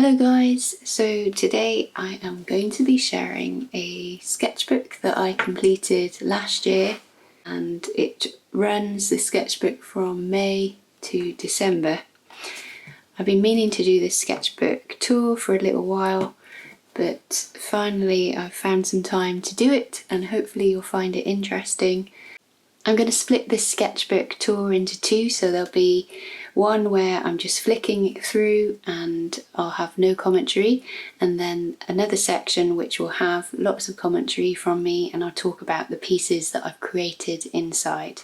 Hello guys, so today I am going to be sharing a sketchbook that I completed last year, and it runs the sketchbook from May to December. I've been meaning to do this sketchbook tour for a little while, but finally I've found some time to do it and hopefully you'll find it interesting. I'm going to split this sketchbook tour into two, so there'll be one where I'm just flicking it through and I'll have no commentary, and then another section which will have lots of commentary from me and I'll talk about the pieces that I've created inside.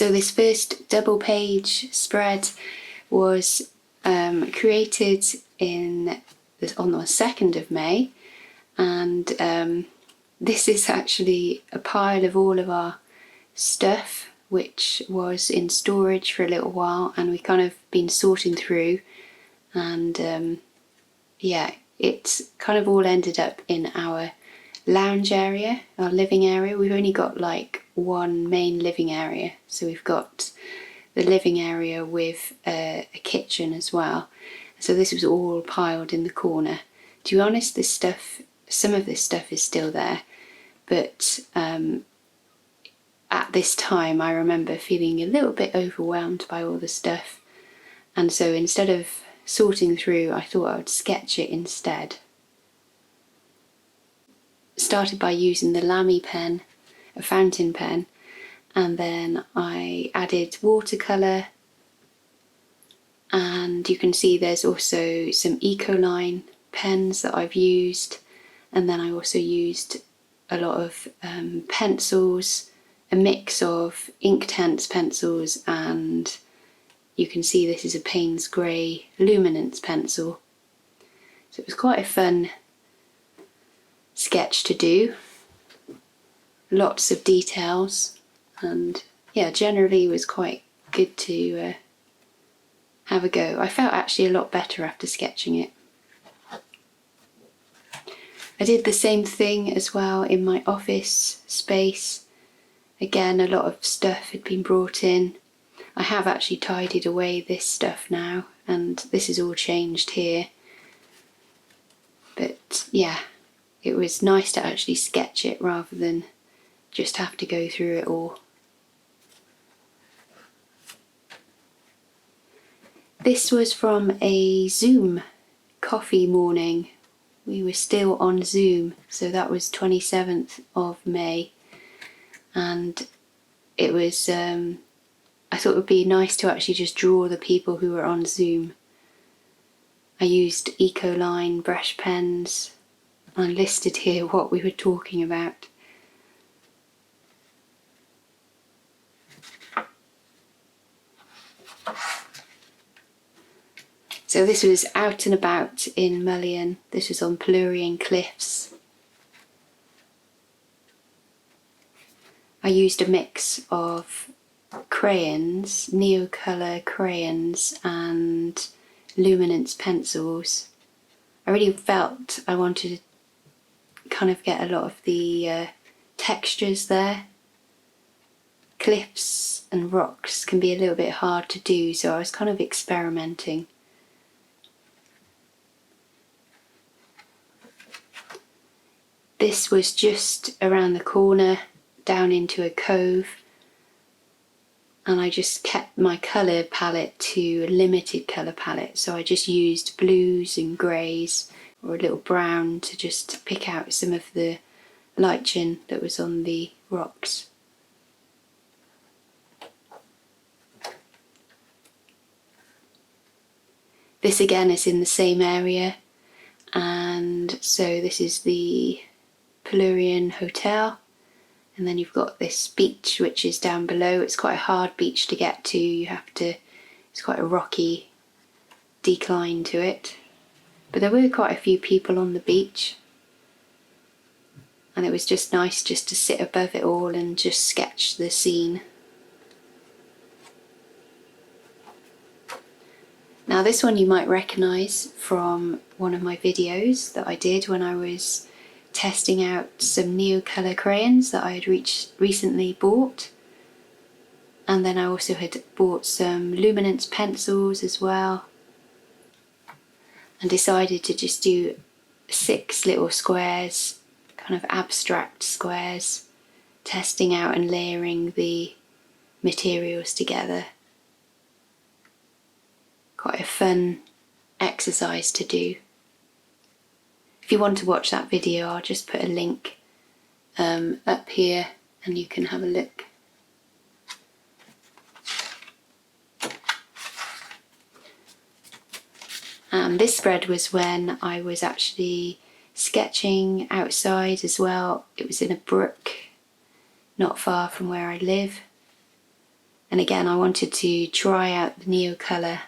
So this first double page spread was created on the 2nd of May, and this is actually a pile of all of our stuff which was in storage for a little while, and we kind of been sorting through, and yeah, it's kind of all ended up in our lounge area, our living area. We've only got like one main living area, so we've got the living area with a kitchen as well. So this was all piled in the corner. To be honest, this stuff, some of this stuff is still there, but at this time I remember feeling a little bit overwhelmed by all the stuff, and so instead of sorting through, I thought I would sketch it instead. Started by using the Lamy pen, a fountain pen, and then I added watercolour, and you can see there's also some Ecoline pens that I've used, and then I also used a lot of pencils, a mix of Inktense pencils, and you can see this is a Payne's Grey Luminance pencil. So it was quite a fun sketch to do, lots of details, and yeah, generally it was quite good to have a go. I felt actually a lot better after sketching it. I did the same thing as well in my office space. Again, a lot of stuff had been brought in. I have actually tidied away this stuff now, and this is all changed here. But yeah, it was nice to actually sketch it rather than just have to go through it all. This was from a Zoom coffee morning. We were still on Zoom, so that was 27th of May, and it was I thought it would be nice to actually just draw the people who were on Zoom. I used Ecoline brush pens. I listed here what we were talking about. So this was out and about in Mullion. This was on Plurian Cliffs. I used a mix of crayons, Neocolour crayons and Luminance pencils. I really felt I wanted to kind of get a lot of the textures there. Cliffs and rocks can be a little bit hard to do, so I was kind of experimenting. This was just around the corner, down into a cove, and I just kept my colour palette to a limited colour palette, so I just used blues and greys or a little brown to just pick out some of the lichen that was on the rocks. This again is in the same area, and so this is the Plurian Hotel, and then you've got this beach which is down below. It's quite a hard beach to get to. It's quite a rocky decline to it, but there were quite a few people on the beach, and it was just nice just to sit above it all and just sketch the scene. Now this one you might recognise from one of my videos that I did when I was testing out some Neocolour crayons that I had recently bought, and then I also had bought some Luminance pencils as well, and decided to just do 6 little squares, kind of abstract squares, testing out and layering the materials together. Quite a fun exercise to do. If you want to watch that video, I'll just put a link up here and you can have a look. This spread was when I was actually sketching outside as well. It was in a brook not far from where I live, And again, I wanted to try out the Neocolour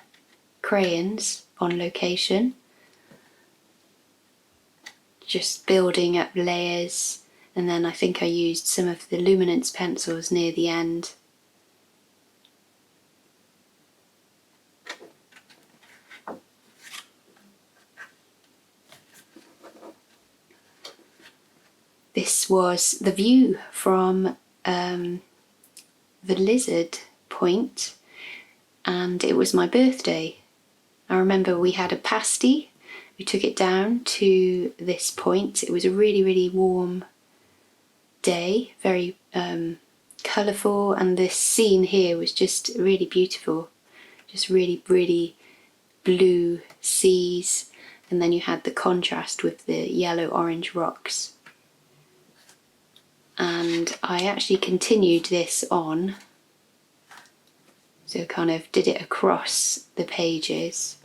crayons on location, just building up layers, and then I think I used some of the luminance pencils near the end. This was the view from the lizard point, and it was my birthday. I remember we had a pasty. We took it down to this point. It was a really warm day, very colourful, and this scene here was just really beautiful. Just really blue seas, and then you had the contrast with the yellow-orange rocks. And I actually continued this on, so kind of did it across the pages.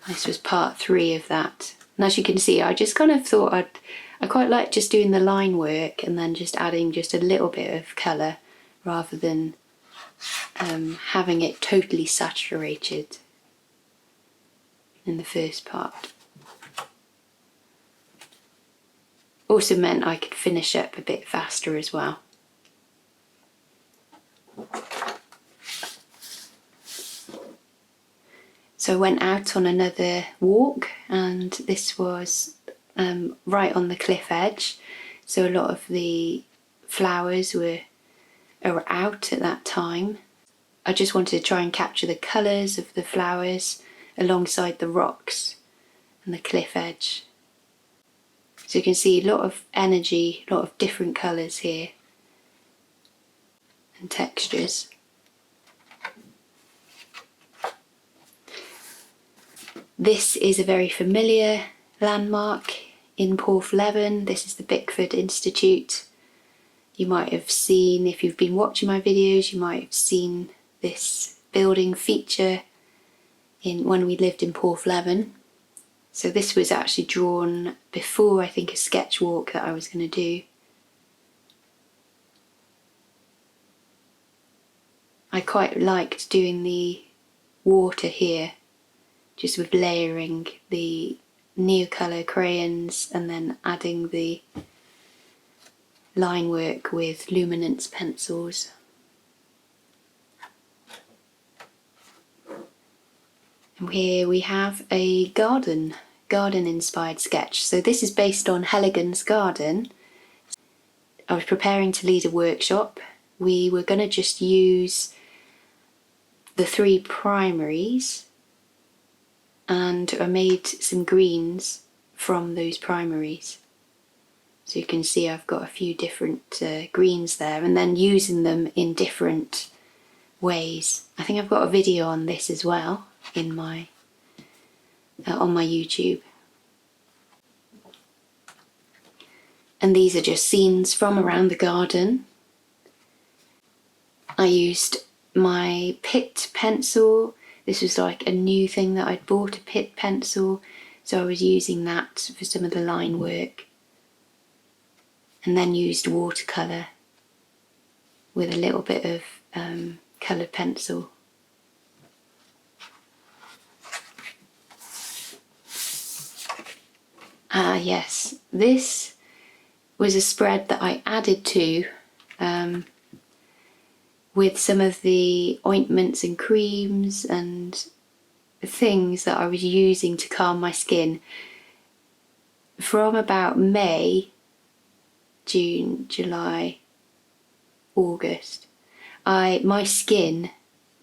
This was part 3 of that. And as you can see, I just kind of thought I quite like just doing the line work and then just adding just a little bit of colour rather than having it totally saturated in the first part. Also meant I could finish up a bit faster as well. So I went out on another walk, and this was right on the cliff edge, so a lot of the flowers were out at that time. I just wanted to try and capture the colours of the flowers alongside the rocks and the cliff edge. So you can see a lot of energy, a lot of different colours here and textures. This is a very familiar landmark in Porthleven. This is the Bickford Institute. You might have seen, if you've been watching my videos, you might have seen this building feature when we lived in Porthleven. So this was actually drawn before, I think, a sketch walk that I was going to do. I quite liked doing the water here, just with layering the Neocolour crayons and then adding the line work with luminance pencils. And here we have a garden inspired sketch. So this is based on Helligan's garden. I was preparing to lead a workshop. We were going to just use the 3 primaries, and I made some greens from those primaries. So you can see I've got a few different greens there, and then using them in different ways. I think I've got a video on this as well in my on my YouTube. And these are just scenes from around the garden. I used my Pitt pencil. This was like a new thing that I'd bought, a Pitt pencil, so I was using that for some of the line work. And then used watercolour with a little bit of coloured pencil. Yes, this was a spread that I added to with some of the ointments and creams and things that I was using to calm my skin. From about May, June, July, August, my skin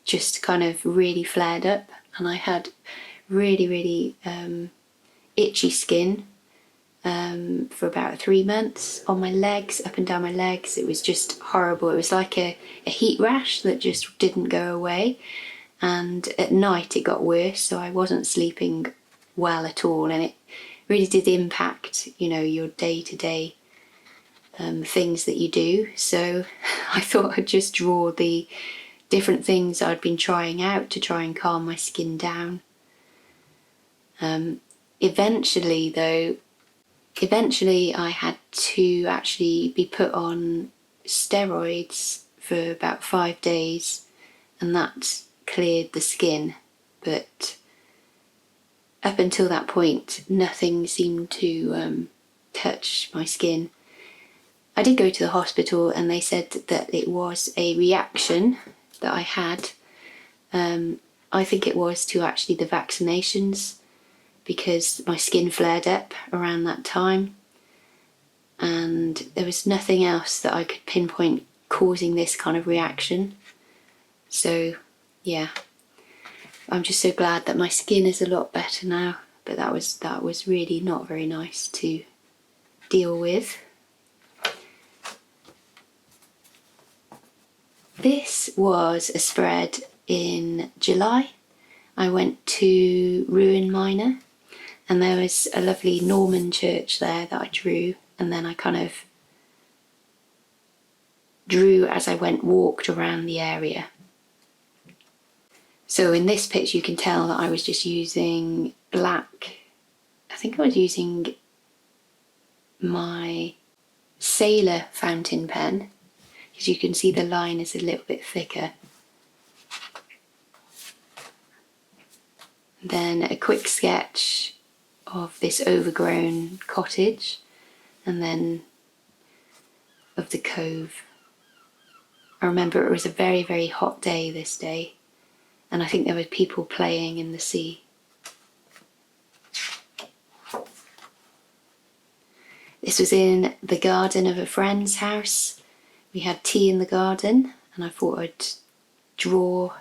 just kind of really flared up, and I had really itchy skin for about 3 months on my legs, up and down my legs. It was just horrible. It was like a heat rash that just didn't go away, and at night it got worse, so I wasn't sleeping well at all, and it really did impact, you know, your day-to-day things that you do. So I thought I'd just draw the different things I'd been trying out to try and calm my skin down. Eventually I had to actually be put on steroids for about 5 days, and that cleared the skin, but up until that point nothing seemed to touch my skin. I did go to the hospital and they said that it was a reaction that I had. I think it was to actually the vaccinations, because my skin flared up around that time, and there was nothing else that I could pinpoint causing this kind of reaction. So yeah, I'm just so glad that my skin is a lot better now, but that was really not very nice to deal with. This was a spread in July. I went to Ruin Minor, and there was a lovely Norman church there that I drew, and then I kind of drew as I walked around the area. So in this picture you can tell that I was just using black. I think I was using my Sailor fountain pen, because you can see the line is a little bit thicker. Then a quick sketch of this overgrown cottage, and then of the cove. I remember it was a very, very hot day this day, and I think there were people playing in the sea. This was in the garden of a friend's house. We had tea in the garden, and I thought I'd draw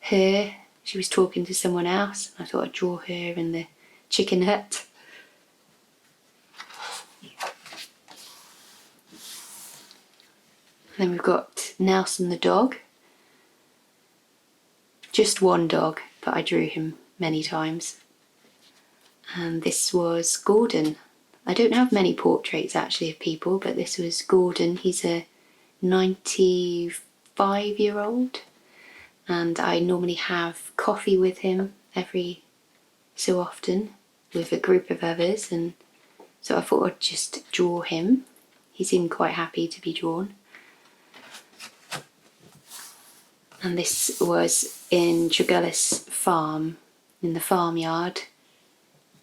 her. She was talking to someone else, and I thought I'd draw her in the chicken hut. And then we've got Nelson the dog. Just one dog, but I drew him many times. And this was Gordon. I don't have many portraits actually of people, but this was Gordon. He's a 95-year-old, and I normally have coffee with him every so often with a group of others, and so I thought I'd just draw him. He seemed quite happy to be drawn. And this was in Tregellis farm, in the farmyard.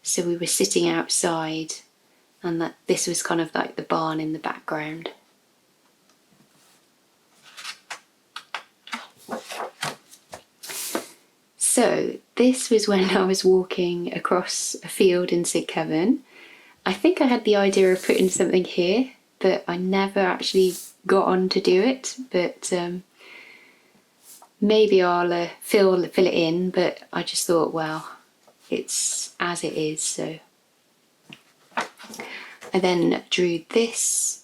So we were sitting outside, and this was kind of like the barn in the background. So this was when I was walking across a field in St Kevin. I think I had the idea of putting something here, but I never actually got on to do it. But maybe I'll fill it in, but I just thought, well, it's as it is. So I then drew this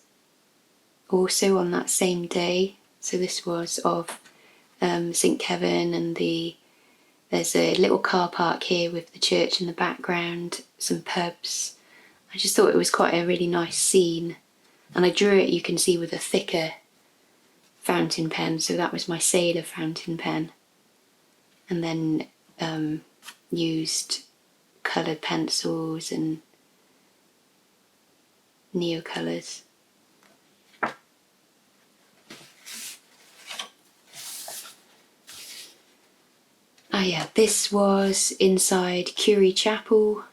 also on that same day. So this was of St Kevin, and there's a little car park here with the church in the background, some pubs. I just thought it was quite a really nice scene, and I drew it, you can see, with a thicker fountain pen, so that was my Sailor fountain pen, and then used coloured pencils and neocolours. Ah yeah, this was inside Curie Chapel.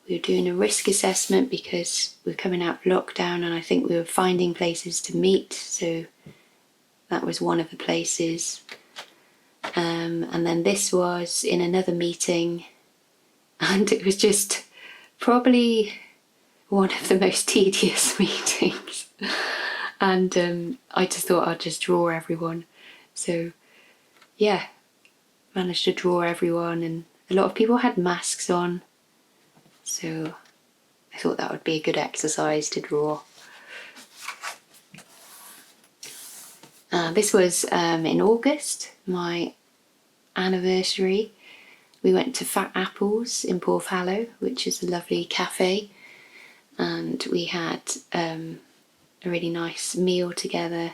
We were doing a risk assessment because we were coming out of lockdown, and I think we were finding places to meet, so that was one of the places. And then this was in another meeting, and it was just probably one of the most tedious meetings. And I just thought I'd just draw everyone. So yeah, managed to draw everyone, and a lot of people had masks on, so I thought that would be a good exercise to draw. This was in August, my anniversary. We went to Fat Apples in Porthallow, which is a lovely cafe, and we had a really nice meal together.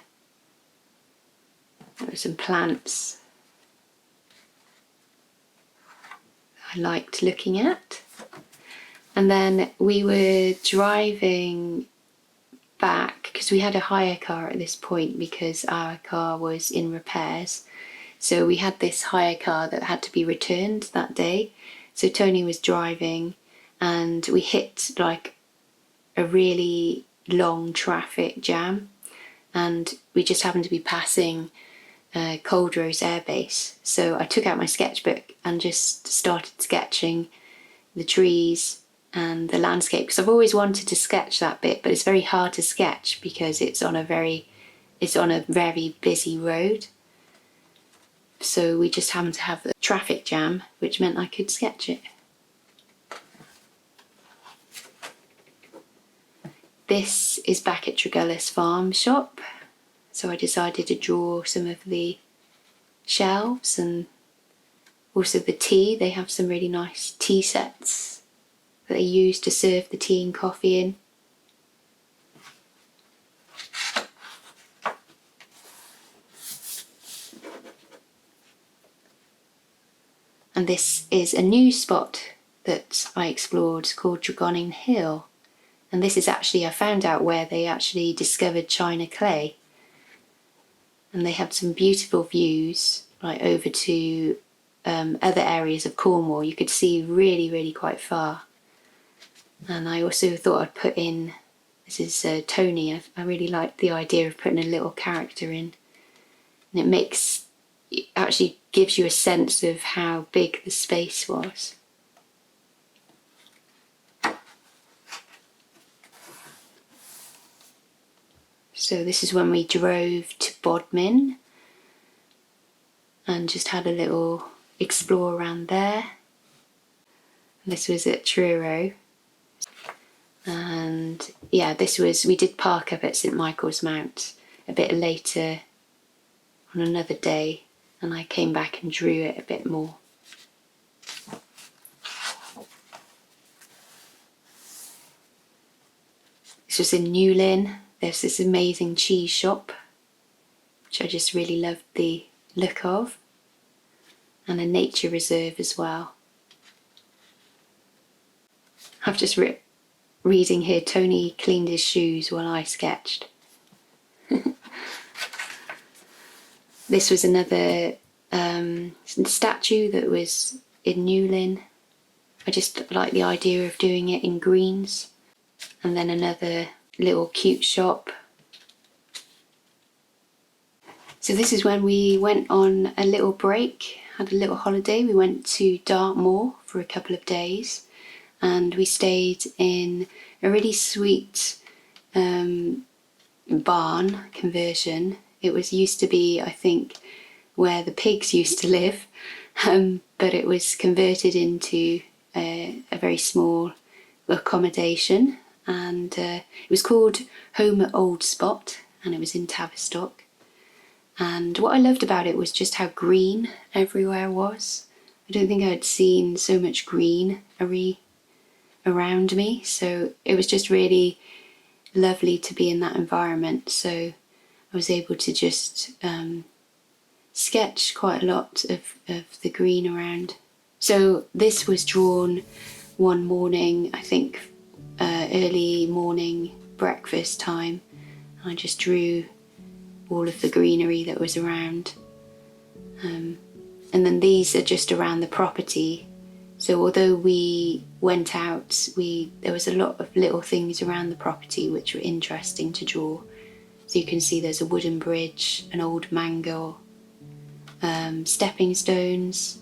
There were some plants I liked looking at. And then we were driving back, because we had a hire car at this point because our car was in repairs. So we had this hire car that had to be returned that day. So Tony was driving and we hit like a really long traffic jam, and we just happened to be passing Coldrose Air Base. So I took out my sketchbook and just started sketching the trees and the landscape, because I've always wanted to sketch that bit, but it's very hard to sketch because it's on a very busy road. So we just happened to have the traffic jam, which meant I could sketch it. This is back at Tregellis Farm shop. So I decided to draw some of the shelves and also the tea. They have some really nice tea sets that they use to serve the tea and coffee in. And this is a new spot that I explored called Dragoning Hill. And this is actually, I found out where they actually discovered China clay. And they had some beautiful views, like over to other areas of Cornwall. You could see really quite far. And I also thought I'd put in, this is Tony, I really liked the idea of putting a little character in. And it actually gives you a sense of how big the space was. So this is when we drove to Bodmin and just had a little explore around there. This was at Truro. And yeah, we did park up at St Michael's Mount a bit later on another day, and I came back and drew it a bit more. This was in Newlyn. There's this amazing cheese shop, which I just really loved the look of, and a nature reserve as well. I've just reading here, Tony cleaned his shoes while I sketched. This was another statue that was in Newlyn. I just like the idea of doing it in greens. And then another little cute shop. So this is when we went on a little break, had a little holiday. We went to Dartmoor for a couple of days, and we stayed in a really sweet barn conversion. It used to be, I think, where the pigs used to live, but it was converted into a very small accommodation. And it was called Home at Old Spot, and it was in Tavistock. And what I loved about it was just how green everywhere was. I don't think I'd seen so much greenery around me, so it was just really lovely to be in that environment. So I was able to just sketch quite a lot of the green around. So this was drawn one morning, I think early morning breakfast time. I just drew all of the greenery that was around, and then these are just around the property. So although we went out, there was a lot of little things around the property which were interesting to draw. So you can see there's a wooden bridge, an old mango, stepping stones,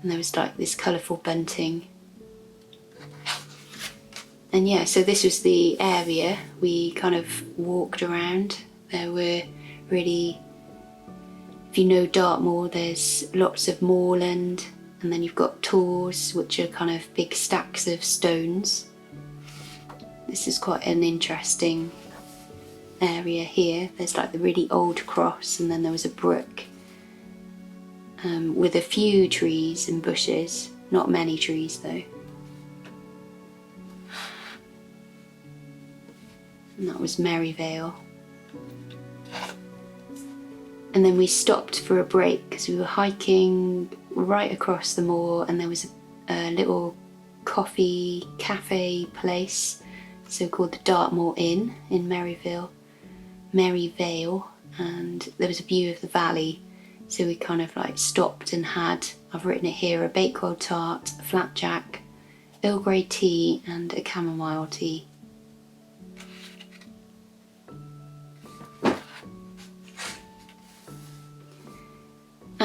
and there was like this colourful bunting. And yeah, so this was the area we kind of walked around. There were really, if you know Dartmoor, there's lots of moorland, and then you've got tors, which are kind of big stacks of stones. This is quite an interesting area here. There's like the really old cross, and then there was a brook with a few trees and bushes, not many trees though. And that was Maryvale. And then we stopped for a break because we were hiking right across the moor, and there was a little coffee cafe place so called the Dartmoor Inn in Merivale, and there was a view of the valley, so we kind of like stopped and had, I've written it here, a Bakewell tart, a flapjack, Earl Grey tea and a chamomile tea.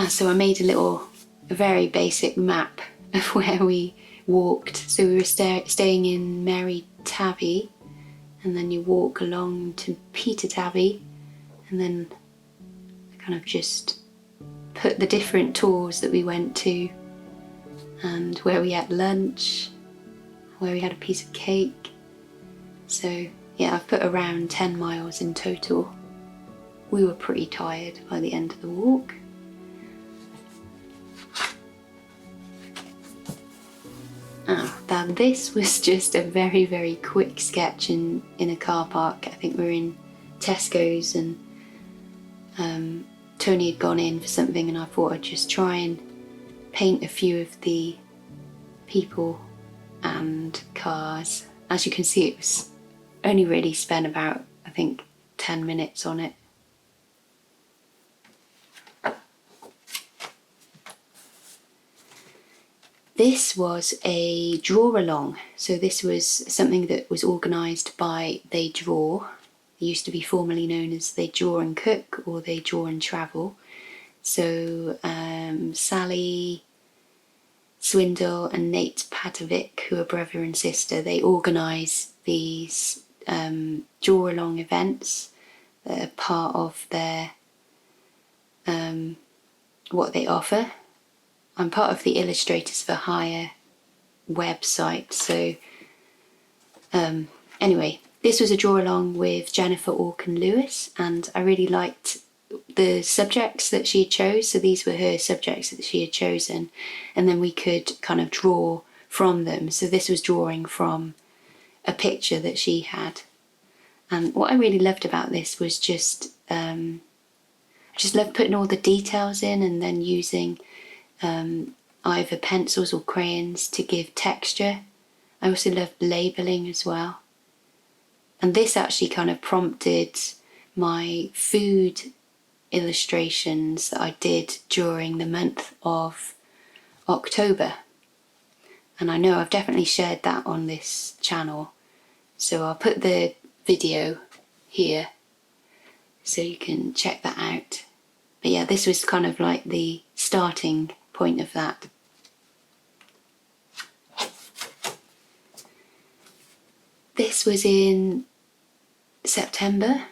So I made a very basic map of where we walked. So we were staying in Mary Tabby, and then you walk along to Peter Tabby, and then I kind of just put the different tours that we went to and where we had lunch, where we had a piece of cake. So yeah, I've put around 10 miles in total. We were pretty tired by the end of the walk. Now this was just a very, very quick sketch in a car park. I think we were in Tesco's, and Tony had gone in for something, and I thought I'd just try and paint a few of the people and cars. As you can see, it was only really spent about, I think, 10 minutes on it. This was a draw along, so this was something that was organised by They Draw. It used to be formerly known as They Draw and Cook or They Draw and Travel. So Sally Swindle and Nate Padovic, who are brother and sister, they organise these draw along events that are part of their what they offer. I'm part of the Illustrators for Hire website, so anyway, this was a draw along with Jennifer Orkin Lewis, and I really liked the subjects that she chose. So these were her subjects that she had chosen, and then we could kind of draw from them. So this was drawing from a picture that she had, and what I really loved about this was just I just loved putting all the details in and then using either pencils or crayons to give texture. I also loved labelling as well. And this actually kind of prompted my food illustrations that I did during the month of October. And I know I've definitely shared that on this channel, so I'll put the video here so you can check that out. But yeah, this was kind of like the starting point of that. This was in September,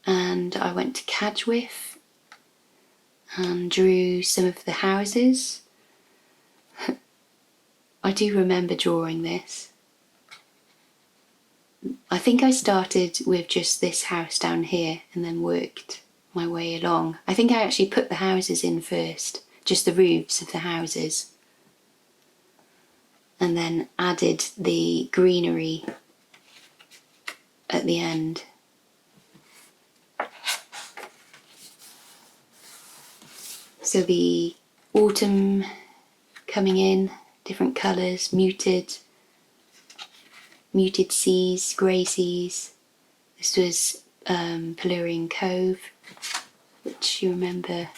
and I went to Cadgwith and drew some of the houses. I do remember drawing this. I think I started with just this house down here and then worked my way along. I think I actually put the houses in first, just the roofs of the houses, and then added the greenery at the end. So the autumn coming in, different colours, muted seas, grey seas. This was Pelurian Cove, which you remember.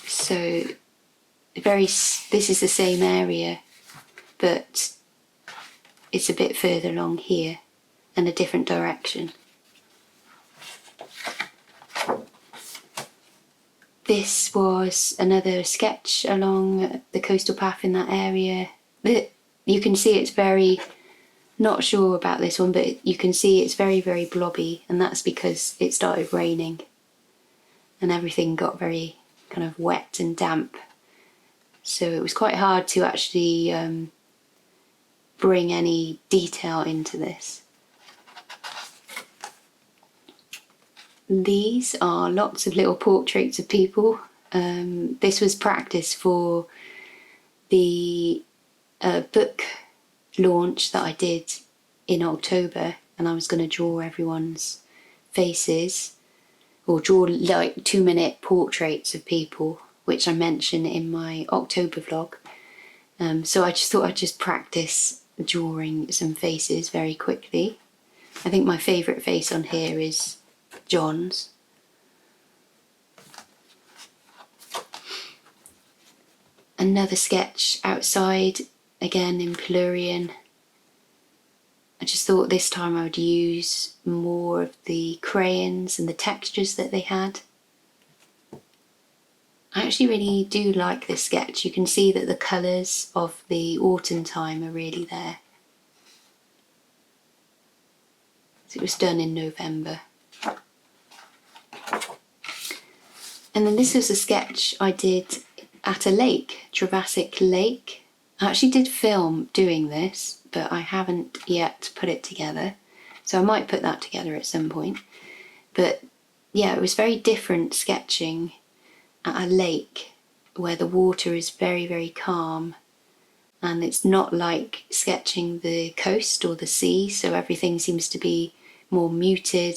So this is the same area, but it's a bit further along here and a different direction. This was another sketch along the coastal path in that area. You can see it's very, not sure about this one, but you can see it's very, very blobby, and that's because it started raining and everything got very kind of wet and damp. So it was quite hard to actually bring any detail into this. These are lots of little portraits of people. This was practice for the book launch that I did in October, and I was going to draw everyone's faces, or draw like 2-minute portraits of people which I mention in my October vlog. So I just thought I'd just practice drawing some faces very quickly. I think my favourite face on here is John's. Another sketch outside, again in Plurian. I just thought this time I would use more of the crayons and the textures that they had. I actually really do like this sketch. You can see that the colours of the autumn time are really there. It was done in November. And then this was a sketch I did at a lake, Travassic Lake. I actually did film doing this, but I haven't yet put it together. So I might put that together at some point. But yeah, it was very different sketching at a lake where the water is very, very calm. And it's not like sketching the coast or the sea, so everything seems to be more muted.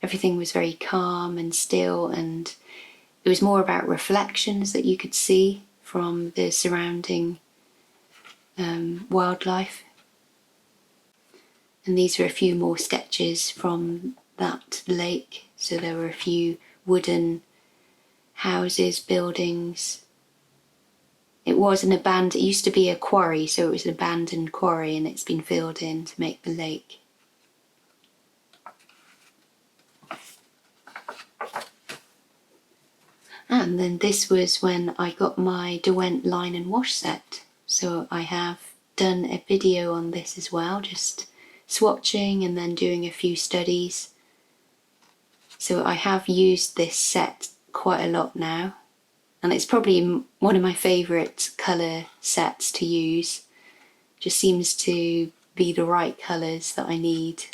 Everything was very calm and still, and it was more about reflections that you could see from the surrounding wildlife. And these are a few more sketches from that lake. So there were a few wooden houses, buildings. It was it used to be a quarry, so it was an abandoned quarry, and it's been filled in to make the lake. And then this was when I got my Derwent line and wash set. So I have done a video on this as well, just swatching and then doing a few studies. So I have used this set quite a lot now, and it's probably one of my favourite colour sets to use. Just seems to be the right colours that I need.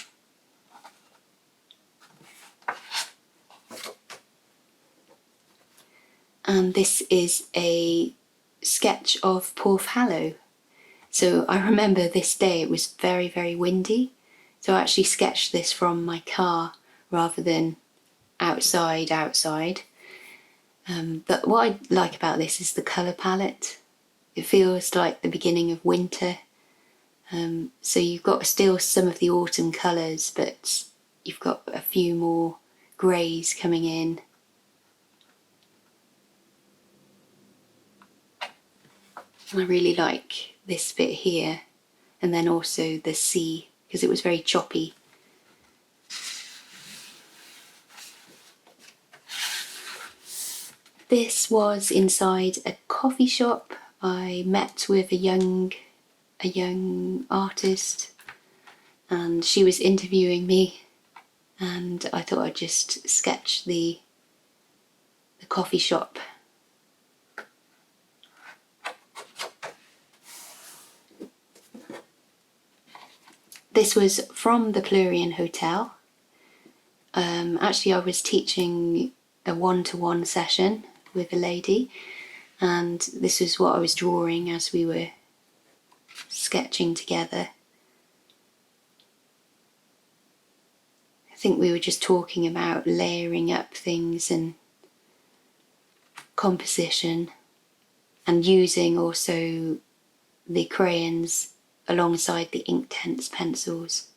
And this is a sketch of Porthallow. So I remember this day, it was very, very windy. So I actually sketched this from my car rather than outside. But what I like about this is the colour palette. It feels like the beginning of winter. So you've got still some of the autumn colours, but you've got a few more greys coming in. And I really like this bit here, and then also the sea, because it was very choppy. This was inside a coffee shop. I met with a young artist, and she was interviewing me, and I thought I'd just sketch the coffee shop. This was from the Plurian Hotel. Actually, I was teaching a one-to-one session with a lady, and this is what I was drawing as we were sketching together. I think we were just talking about layering up things and composition, and using also the crayons alongside the Inktense pencils.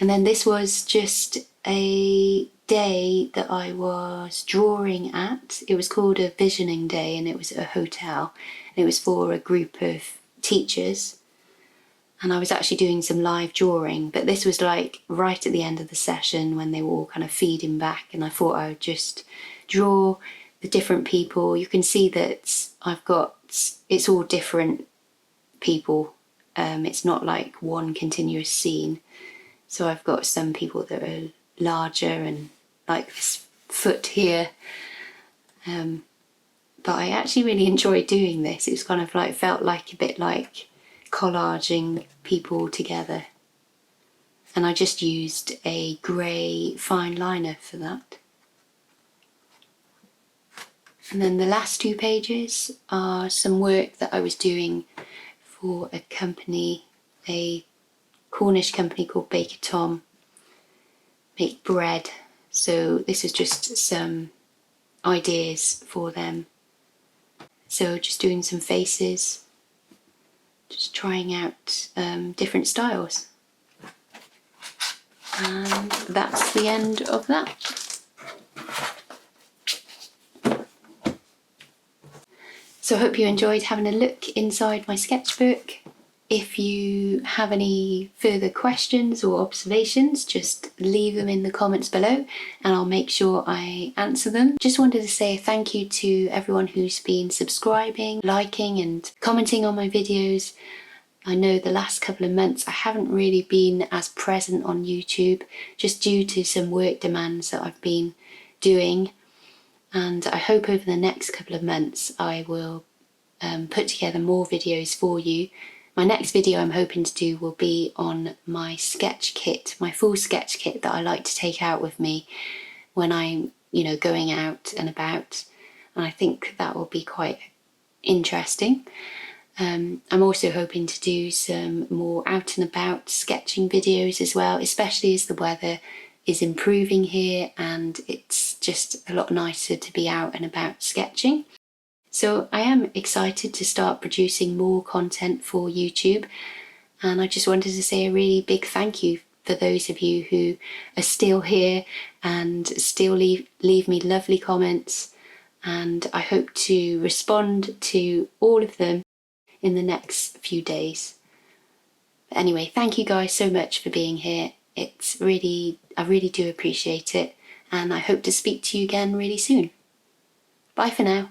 And then this was just a day that I was drawing at. It was called a visioning day, and it was at a hotel. And it was for a group of teachers. And I was actually doing some live drawing, but this was like right at the end of the session when they were all kind of feeding back, and I thought I would just draw the different people. You can see that it's all different people. It's not like one continuous scene. So I've got some people that are larger and like this foot here. But I actually really enjoyed doing this. It was kind of like, felt like a bit like collaging people together. And I just used a grey fine liner for that. And then the last two pages are some work that I was doing for a company, a Cornish company called Baker Tom. make bread. So this is just some ideas for them. So just doing some faces, just trying out different styles. And that's the end of that. So I hope you enjoyed having a look inside my sketchbook. If you have any further questions or observations, just leave them in the comments below and I'll make sure I answer them. Just wanted to say thank you to everyone who's been subscribing, liking and commenting on my videos. I know the last couple of months I haven't really been as present on YouTube, just due to some work demands that I've been doing, and I hope over the next couple of months I will put together more videos for you. My next video I'm hoping to do will be on my sketch kit, my full sketch kit that I like to take out with me when I'm, going out and about, and I think that will be quite interesting. I'm also hoping to do some more out and about sketching videos as well, especially as the weather is improving here and it's just a lot nicer to be out and about sketching. So I am excited to start producing more content for YouTube, and I just wanted to say a really big thank you for those of you who are still here and still leave me lovely comments, and I hope to respond to all of them in the next few days. But anyway, thank you guys so much for being here. I really do appreciate it, and I hope to speak to you again really soon. Bye for now.